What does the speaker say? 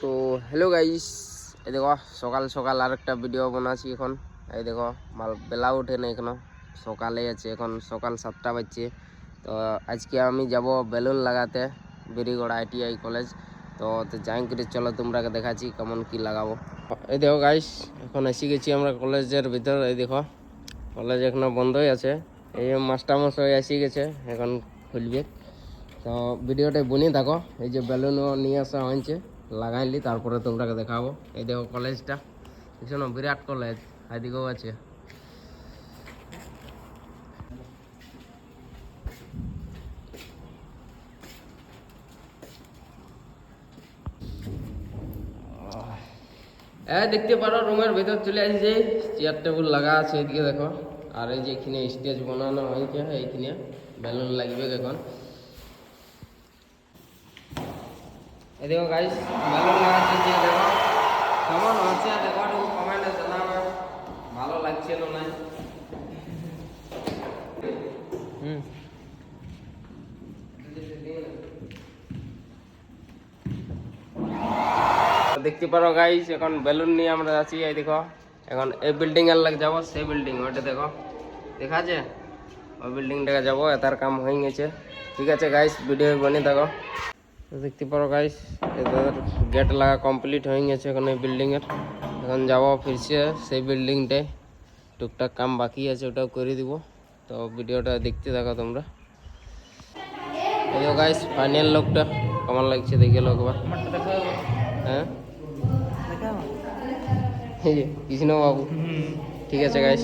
তো hello guys, এই দেখো সকাল সকাল আর একটা ভিডিও বানাচ্ছি এখন। এই দেখো বেলা ওঠে না এখনো, সকালে আছে, এখন সকাল 7টা বাজছে। তো আজকে আমি যাব বেলুন লাগাতে বেরিগড় ITI কলেজ। তো যাই করে চলো তোমরাকে দেখাচ্ছি কেমন কি লাগাবো। এই দেখো গাইস, এখন এসে গেছি আমরা কলেজের ভিতর। এই দেখো কলেজ এখনো বন্ধই আছে, এই মাস্টারমশাই এসে গেছে, এখন খুলবে। তো ভিডিওটা বনিয়ে থাকো। এই যে বেলুনও নিয়ে আসা হয়েছে, লাগাইলি তারপরে তোমরাকে দেখাবো। এই দেখো কলেজটা, দেখছো না, বিরাট কলেজ, এদিকেও আছে। দেখতে পারো রুমের ভেতর চলে আসছে, চেয়ার টেবিল লাগা আছে এদিকে দেখো। আর এই যে এখানে স্টেজ বানানো হয়েছে, এইখানে বেলুন লাগবে এখন। এই দেখো গাইস, বেলুন লাগাচ্ছে, যে দেখো কেমন হচ্ছে দেখো, কমেন্টে জানাবে ভালো লাগছে না নাই। দেখতে পারো গাইস, এখন বেলুন নিয়ে আমরা আছি। এই দেখো এখন এই বিল্ডিং এর লাগ যাবো, সেই বিল্ডিং ওইটা দেখো দেখা আছে, ওই বিল্ডিংটাকে যাবো, এটার কাম হয়ে গেছে। ঠিক আছে গাইস, ভিডিও বানিয়ে থাকো। দেখতে পারো গাইস, এদের গেট লাগা কমপ্লিট হয়ে গেছে এখন এই বিল্ডিং এর। এখন যাবো ফিরছে সেই বিল্ডিংটায়, টুকটাক কাম বাকি আছে, ওটাও করে দিব। তো ভিডিওটা দেখতে থাকো তোমরা। এই গাইস ফাইনাল লুকটা কেমন লাগছে দেখে লো একবার। হ্যাঁ এই যে কৃষ্ণ বাবু। ঠিক আছে গাইস।